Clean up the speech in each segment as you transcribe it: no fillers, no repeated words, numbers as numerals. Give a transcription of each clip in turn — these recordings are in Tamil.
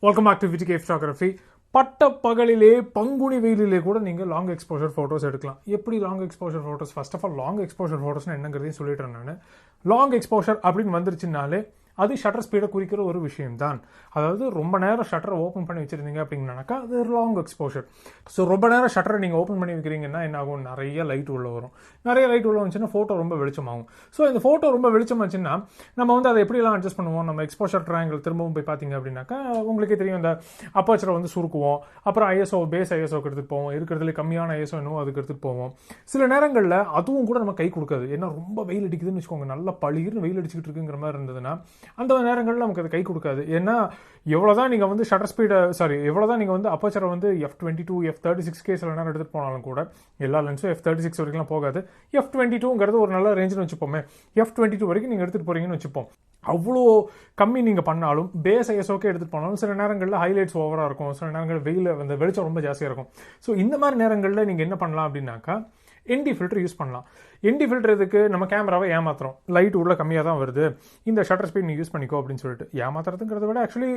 Welcome back to VGK photography. பட்ட பகலிலே பங்குனி வெயிலிலே கூட நீங்கள் லாங் எக்ஸ்போஷர் ஃபோட்டோஸ் எடுக்கலாம். எப்படி long exposure photos? First of all long exposure ஃபோட்டோஸ்னு என்னங்கிறதையும் சொல்லிடுறேன் நான். லாங் எக்ஸ்போஷர் அப்படின்னு வந்துருச்சுனாலே அது ஷட்டர் ஸ்பீடை குறிக்கிற ஒரு விஷயம் தான். அதாவது ரொம்ப நேரம் ஷட்டரை ஓப்பன் பண்ணி வச்சுருந்தீங்க அப்படின்னாக்கா அது லாங் எக்ஸ்போஷர். ஸோ ரொம்ப நேரம் ஷட்டரை நீங்கள் ஓப்பன் பண்ணி வைக்கிறீங்கன்னா என்ன ஆகும்? நிறைய லைட் உள்ள வரும். நிறைய லைட் உள்ள வந்துச்சுன்னா ஃபோட்டோ ரொம்ப வெளிச்சமாகும். ஸோ இந்த ஃபோட்டோ ரொம்ப வெளிச்சமாச்சுன்னா நம்ம வந்து அதை எப்படிலாம் அட்ஜஸ்ட் பண்ணுவோம்? நம்ம எக்ஸ்போஷர் ட்ரையாங்கிள் திரும்பவும் போய் பார்த்தீங்க அப்படின்னாக்கா உங்களுக்கே தெரியும், இந்த அப்பர்ச்சரை வந்து சுருக்குவோம். அப்புறம் ஐஎஸ்ஓ பேஸ் ஐஎஸ்ஓக்கு எடுத்துகிட்டு போவோம். இருக்கிறதுல கம்மியான ஐஎஸ்ஓ என்னவோ அதுக்கு எடுத்துகிட்டு போவோம். சில நேரங்களில் அதுவும் கூட நம்ம கை கொடுக்காது. ஏன்னா ரொம்ப வெயில் அடிக்குதுன்னு வச்சுக்கோங்க, நல்லா பளிர்னு வெயில் அடிச்சுக்கிட்டு இருக்குங்கிற மாதிரி இருந்ததுன்னா அந்த நேரங்களில் நமக்கு அது கை கொடுக்காது. ஏன்னா எவ்வளோதான் நீங்கள் வந்து ஷட்டர் ஸ்பீடை எவ்வளோதான் நீங்கள் வந்து அப்பர்ச்சரை வந்து F22 F36K சில நேரம் எடுத்துகிட்டு போனாலும் கூட எல்லா லென்ஸும் F36 வரைக்கும்லாம் போகாது. F22ங்கிறது ஒரு நல்ல ரேஞ்சுன்னு வச்சுப்போமே. F22 வரைக்கும் நீங்கள் எடுத்துகிட்டு போகிறீங்கன்னு வச்சுப்போம். அவ்வளோ கம்மி நீங்கள் பண்ணாலும் பேஸ் ஐஎஸ்ஓக்கே எடுத்துகிட்டு போனாலும் சில நேரங்களில் ஹைலைட்ஸ் ஓவராக இருக்கும். சில நேரங்களில் வெயில் அந்த வெளிச்சம் ரொம்ப ஜாஸ்தியாக இருக்கும். ஸோ இந்த மாதிரி நேரங்களில் நீங்கள் என்ன பண்ணலாம் அப்படின்னாக்கா ND ஃபில்டர் யூஸ் பண்ணலாம். ND ஃபில்டர் இதுக்கு நம்ம கேமராவை ஏமாத்துறோம், லைட் உள்ள கம்மியாக தான் வருது, இந்த ஷட்டர் ஸ்பீட் நீ யூஸ் பண்ணிக்கோ அப்படின்னு சொல்லிட்டு ஏமாத்துறதுங்கிறத விட ஆக்சுவலி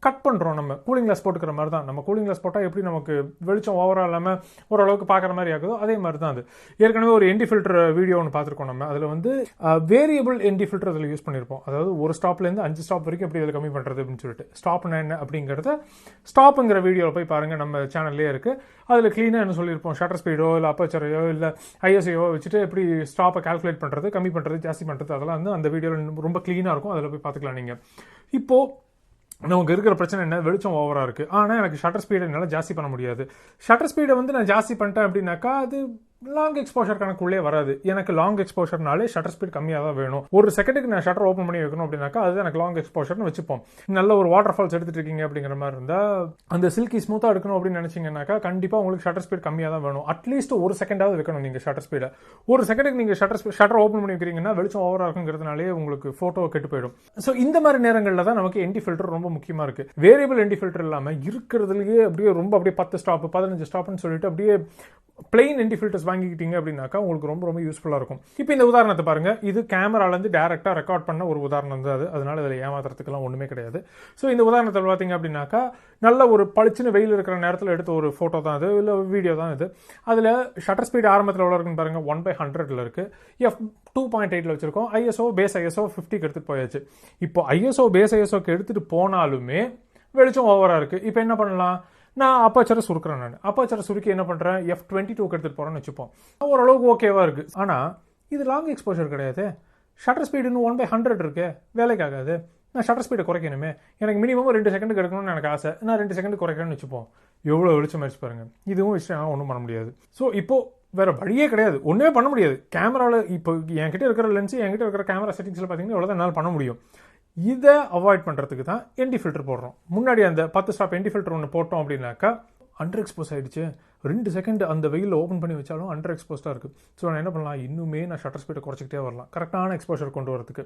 கட் பண்ணுறோம். நம்ம கூலிங் கிளாஸ் போட்டுக்கிற மாதிரி தான். நம்ம கூலிங் கிளாஸ் போட்டால் எப்படி நமக்கு வெளிச்சம் ஓவராக இல்லாமல் ஓரளவுக்கு பார்க்குற மாதிரி ஆகுதோ அதே மாதிரி தான் அது. ஏற்கனவே ஒரு ND ஃபில்டர் வீடியோ ஒன்று பார்த்துருக்கோம் நம்ம. அதில் வந்து வேரியபிள் ND ஃபில்டர் அதில் யூஸ் பண்ணியிருப்போம். அதாவது ஒரு ஸ்டாப்லேருந்து 5 ஸ்டாப் வரைக்கும் எப்படி அதில் கம்மி பண்ணுறது அப்படின்னு சொல்லிட்டு. ஸ்டாப்னா என்ன அப்படிங்கிறத ஸ்டாப்புங்கிற வீடியோவில் போய் பாருங்கள், நம்ம சேனல்லே இருக்குது. அதில் க்ளீனாக என்ன சொல்லியிருப்போம், ஷட்டர் ஸ்பீடோ இல்லை அப்பர்ச்சரையோ இல்லை ஐஎஸ்ஐயோ வச்சுட்டு எப்படி ஸ்டாப்பை கால்குலேட் பண்ணுறது, கம்மி பண்ணுறது, ஜாஸ்தி பண்ணுறது, அதெல்லாம் வந்து அந்த வீடியோவில் ரொம்ப க்ளீனாக இருக்கும். அதில் போய் பார்த்துக்கலாம் நீங்கள். இப்போது நமக்கு இருக்கிற பிரச்சனை என்ன? வெளிச்சம் ஓவராக இருக்குது, ஆனால் எனக்கு ஷட்டர் ஸ்பீடை என்னால் ஜாஸ்தி பண்ண முடியாது. ஷட்டர் ஸ்பீடை வந்து நான் ஜாஸ்தி பண்ணிட்டேன் அப்படின்னாக்கா அது லாங் எக்ஸ்போஷர் கணக்குள்ளே வராது. எனக்கு லாங் எக்ஸ்போஷர்னாலே ஷட்டர் ஸ்பீட் கம்மியாக தான் வேணும். ஒரு செகண்டுக்கு நான் ஷட்டர் ஓப்பன் பண்ணி வைக்கணும் அப்படின்னாக்கா அது எனக்கு லாங் எக்ஸ்போஷர்னு வச்சுப்போம். நல்ல ஒரு வாட்டர் ஃபால்ஸ் எடுத்துட்டு இருக்கீங்க அப்படிங்கிற மாதிரி இருந்தால் அந்த சில்கி ஸ்மூத்தாக எடுக்கணும் அப்படின்னு நினைச்சீங்கன்னாக்கா கண்டிப்பாக உங்களுக்கு ஷட்டர் ஸ்பீட் கம்மியாக தான் வேணும். அட்லீஸ்ட் ஒரு செகண்டாவது வைக்கணும் நீங்கள் ஷட்டர் ஸ்பீடை. ஒரு செகண்டுக்கு நீங்கள் ஷட்டர் ஓப்பன் பண்ணி வைக்கிறீங்கன்னா வெளிச்சம் ஓவராக இருக்குங்கிறதுனாலே உங்களுக்கு ஃபோட்டோ கெட்டு போயிடும். ஸோ இந்த மாதிரி நேரங்களில் தான் நமக்கு ND ஃபில்டர் ரொம்ப முக்கியமாக இருக்குது. வேரியபிள் ND ஃபில்டர் இல்லாமல் இருக்கிறதுலேயே அப்படியே 10 ஸ்டாப் 15 ஸ்டாப்னு சொல்லிட்டு அப்படியே பிளெயின் ND ஃபில்டர்ஸ் வாங்கிக்கிட்டீங்க அப்படின்னாக்கா உங்களுக்கு ரொம்ப ரொம்ப யூஸ்ஃபுல்லாக இருக்கும். இப்போ இந்த உதாரணத்தை பாருங்க, இது கேமராலேருந்து டேரெக்டாக ரெக்கார்ட் பண்ண ஒரு உதாரணம் தான் அது. அதனால இதில் ஏமாத்துறதுக்கெல்லாம் ஒன்றுமே கிடையாது. ஸோ இந்த உதாரணத்தில் பார்த்தீங்க அப்படின்னாக்கா நல்ல ஒரு பளிச்சுன்னு வெயில் இருக்கிற நேரத்தில் எடுத்த ஒரு ஃபோட்டோ தான் அது, இல்லை வீடியோ தான் இது. அதில் ஷட்டர் ஸ்பீட் ஆரம்பத்தில் எவ்வளோ இருக்குன்னு பாருங்கள், 1/100 இருக்குது. F2.8 வச்சிருக்கோம். ஐஎஸ்ஓ பேஸ் ஐஎஸ்ஓ 50க்கு எடுத்துகிட்டு போயாச்சு. இப்போ ஐஎஸ்ஓ பேஸ் ஐஎஸ்ஓக்கு எடுத்துகிட்டு போனாலுமே வெளிச்சம் ஓவராக இருக்குது. இப்போ என்ன பண்ணலாம்? நான் அப்பர்ச்சரை சுருக்கிறேன். நான் அப்பர்ச்சரை சுருக்கி என்ன பண்ணுறேன், F22க்கு எடுத்துகிட்டு போகிறேன்னு வச்சுப்போம். ஓரளவுக்கு ஓகேவாக இருக்குது. ஆனால் இது லாங் எக்ஸ்போஷர் கிடையாது. ஷட்டர் ஸ்பீடு இன்னும் 1/100 இருக்கு, வேலைக்கு ஆகாது. நான் ஷட்டர் ஸ்பீடை குறைக்கணுமே, எனக்கு மினிமம் 2 செகண்டுக்கு எடுக்கணும்னு எனக்கு ஆசை. நான் 2 செகண்ட் குறைக்கணும்னு வச்சுப்போம். எவ்வளோ வெளிச்சம் ஆயிடுச்சு பாருங்கள். இதுவும் விஷயம் ஒன்றும் பண்ண முடியாது. ஸோ இப்போது வேறு வழியே கிடையாது, ஒன்றுமே பண்ண முடியாது. கேமராவில் இப்போ என்கிட்ட இருக்கிற லென்ஸு, என்கிட்ட இருக்கிற கேமரா செட்டிங்ஸில் பார்த்தீங்கன்னா எவ்வளோ தான் என்னால் பண்ண முடியும். இதை அவாய்ட் பண்ணுறதுக்கு தான் ND ஃபில்டர் போடுறோம். முன்னாடி அந்த 10 ஸ்டாப் ND ஃபில்டர் ஒன்று போட்டோம் அப்படின்னாக்கா அண்டர் எக்ஸ்போஸ் ஆகிடுச்சு. 2 செகண்ட் அந்த வெயிலில் ஓப்பன் பண்ணி வச்சாலும் அண்டர் எக்ஸ்போஸ்டாக இருக்குது. ஸோ நான் என்ன பண்ணலாம், இன்னுமே நான் ஷட்டர் ஸ்பீடை குறைச்சிக்கிட்டே வரலாம் கரெக்டான எக்ஸ்போஷர் கொண்டு வரதுக்கு.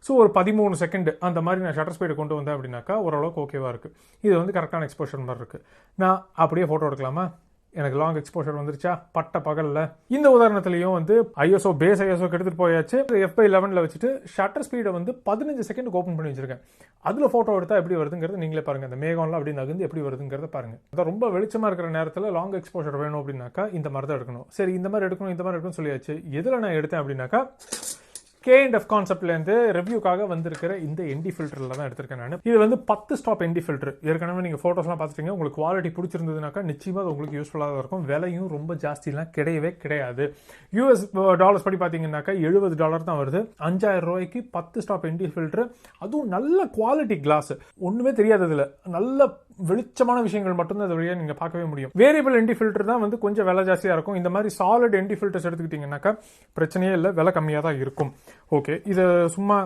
ஸோ ஒரு 13 செகண்ட் அந்த மாதிரி நான் ஷட்டர் ஸ்பீடை கொண்டு வந்தேன் அப்படின்னாக்கா ஓரளவுக்கு ஓகேவாக இருக்குது. இது வந்து கரெக்டான எக்ஸ்போஷர் மாதிரி இருக்குது. நான் அப்படியே ஃபோட்டோ எடுக்கலாமா? எனக்கு லாங் எக்ஸ்போஷர் வந்துருச்சா பட்ட பகலில்? இந்த உதாரணத்துலையும் வந்து ஐஎஸ்ஓ பேஸ் ஐஎஸ்ஓக்கு எடுத்துகிட்டு போயாச்சு. F/11 வச்சுட்டு ஷட்டர் ஸ்பீடை வந்து 15 செகண்டுக்கு ஓப்பன் பண்ணி வச்சிருக்கேன். அதில் ஃபோட்டோ எடுத்தால் எப்படி வருதுங்கிறது நீங்களே பாருங்கள். அந்த மேகம்லாம் அப்படி நகர்ந்து எப்படி வருதுங்கிறத பாருங்கள். அதான் ரொம்ப வெளிச்சமாக இருக்கிற நேரத்தில் லாங் எக்ஸ்போஷர் வேணும் அப்படின்னாக்கா இந்த மாதிரி தான் எடுக்கணும். சரி, இந்த மாதிரி எடுக்கணும்னு சொல்லியாச்சு. எதில் நான் எடுத்தேன் அப்படின்னாக்கா K&F கான்செப்ட்லேருந்து ரிவ்யூக்காக வந்திருக்கிற இந்த ND ஃபில்டரில் தான் எடுத்திருக்கேன் நான். இது வந்து 10 ஸ்டாப் ND ஃபில்டர். ஏற்கனவே நீங்கள் ஃபோட்டோஸ்லாம் பார்த்துட்டீங்க. உங்களுக்கு குவாலிட்டி பிடிச்சிருந்ததுனாக்கா நிச்சயமாக அது உங்களுக்கு யூஸ்ஃபுல்லாக இருக்கும். விலையும் ரொம்ப ஜாஸ்திலாம் கிடையவே கிடையாது. US டாலர்ஸ் படி பார்த்தீங்கன்னாக்கா $70 தான் வருது. 5000 ரூபாய்க்கு 10 ஸ்டாப் ND ஃபில்டர், அதுவும் நல்ல குவாலிட்டி கிளாஸ். ஒன்றுமே தெரியாது இதில், நல்ல வெளிச்சமான விஷயங்கள் மட்டும்தான் அது வழியாக நீங்கள் பார்க்கவே முடியும். வேரியபிள் ND ஃபில்டர் தான் வந்து கொஞ்சம் விலை ஜாஸ்தியாக இருக்கும். இந்த மாதிரி சாலிட் ND ஃபில்டர்ஸ் எடுத்துக்கிட்டிங்கன்னாக்கா பிரச்சனையே இல்லை, விலை கம்மியாக தான் இருக்கும். ஓகே, இதை சும்மா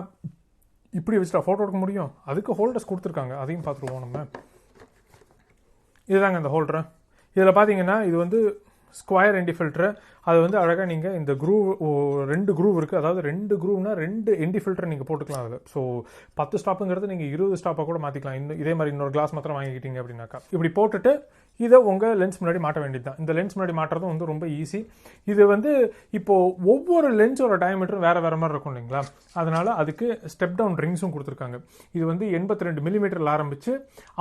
இப்படி வச்சுட்டா ஃபோட்டோ எடுக்க முடியும். அதுக்கு ஹோல்டர்ஸ் கொடுத்துருக்காங்க, அதையும் பார்த்துருவோம் நம்ம. இதுதாங்க இந்த ஹோல்டரு. இதில் பார்த்தீங்கன்னா இது வந்து ஸ்கொயர் ND ஃபில்டரு. அது வந்து அழகாக நீங்கள் இந்த க்ரூவ் 2 க்ரூவ் இருக்குது, அதாவது 2 க்ரூவ்னா 2 என்டி ஃபில்டர் நீங்கள் போட்டுக்கலாம் அதில். ஸோ 10 ஸ்டாப்புங்கிறது நீங்கள் 20 ஸ்டாப்பாக கூட மாற்றிக்கலாம். இதே மாதிரி இன்னொரு கிளாஸ் மாத்திரம் வாங்கிக்கிட்டீங்க அப்படின்னாக்கா இப்படி போட்டுட்டு இதை உங்கள் லென்ஸ் முன்னாடி மாட்ட வேண்டியது தான். இந்த லென்ஸ் முன்னாடி மாட்டுறதும் வந்து ரொம்ப ஈஸி. இது வந்து இப்போது ஒவ்வொரு லென்ஸோட டயமீட்டரும் வேறு வேறு மாதிரி இருக்கும் இல்லைங்களா, அதனால் அதுக்கு ஸ்டெப் டவுன் ரிங்ஸும் கொடுத்துருக்காங்க. இது வந்து 82 மில்லிமீட்டரில் ஆரம்பித்து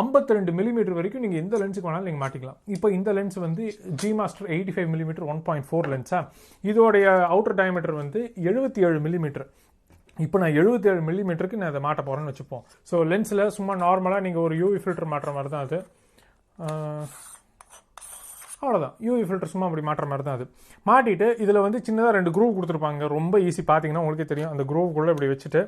52 மில்லிமீட்டர் வரைக்கும் நீங்கள் எந்த லென்ஸுக்கு வேணாலும் நீங்கள் மாட்டிக்கலாம். இப்போ இந்த லென்ஸ் வந்து ஜி மாஸ்டர் 85 மில்லிமீட்டர் 1.4 லென்ஸா, இதோடைய அவுட்டர் டயமீட்டர் வந்து 77 மில்லிமீட்டர். இப்போ நான் 77 மில்லிமீட்டருக்கு நான் அதை மாட்ட போகிறேன்னு வச்சுப்போம். ஸோ லென்ஸில் சும்மா நார்மலாக நீங்கள் ஒரு யூவி ஃபில்டர் மாட்டுற மாதிரி தான் அது. அவ்வளோதான், யூவி ஃபில்டர் சும்மா அப்படி மாட்டுற மாதிரி தான் அது. மாட்டிட்டு இதில் வந்து சின்னதாக 2 க்ரூவ் கொடுத்துருப்பாங்க. ரொம்ப ஈஸி, பார்த்தீங்கன்னா உங்களுக்கே தெரியும். அந்த க்ரூவுக்குள்ளே இப்படி வச்சுட்டு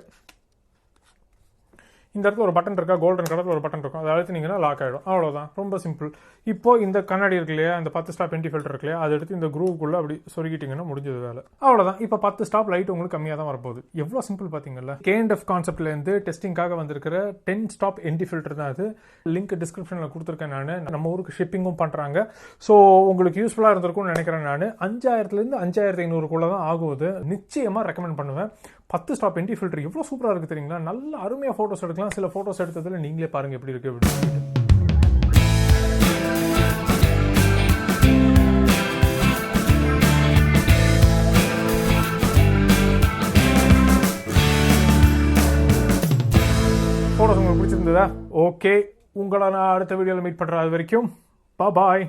இந்த இடத்துல ஒரு பட்டன் இருக்கா, கோல்டன் கலரில் ஒரு பட்டன் இருக்கும், அதை அழுத்தினீங்கன்னா லாக் ஆகிடும். அவ்வளோதான், ரொம்ப சிம்பிள். இப்போ இந்த கண்ணாடி இருக்கு இல்லையா, அந்த 10 ஸ்டாப் என்டி ஃபில்டர் இருக்கு இல்லையா, அதை எடுத்து இந்த க்ரூவுக்குள்ளே அப்படி சொருகிட்டிங்கன்னா முடிஞ்சது வேலை. அவ்வளோதான். இப்போ 10 ஸ்டாப் லைட் உங்களுக்கு கம்மியாக தான் வரப்போகுது. எவ்வளோ சிம்பிள் பார்த்தீங்கல்ல. K&F கான்செப்ட்லேருந்து டெஸ்டிங்காக வந்திருக்கிற 10 ஸ்டாப் என்டி ஃபில்டர் தான் அது. லிங்க் டிஸ்கிரிப்ஷனில் கொடுத்துருக்கேன் நான். நம்ம ஊருக்கு ஷிப்பிங்கும் பண்ணுறாங்க. ஸோ உங்களுக்கு யூஸ்ஃபுல்லாக இருந்திருக்கும்னு நினைக்கிறேன் நான். 5000லேருந்து 5500 தான் ஆகுது. நிச்சயமாக ரெக்கமெண்ட் பண்ணுவேன். 10 ஸ்டாப் என்டி ஃபில்டர் எவ்வளோ சூப்பராக இருக்குது தெரியுங்களா. நல்ல அருமையாக ஃபோட்டோஸ் எடுக்கலாம். சில ஃபோட்டோஸ் எடுத்ததில் நீங்களே பாருங்கள் எப்படி இருக்குது அப்படின்னு. ஃபோட்டோஸ் உங்களுக்கு பிடிச்சிருந்ததா? ஓகே, உங்களை நான் அடுத்த வீடியோவில் மீட் பண்ணுறேன். அது வரைக்கும் பாய்.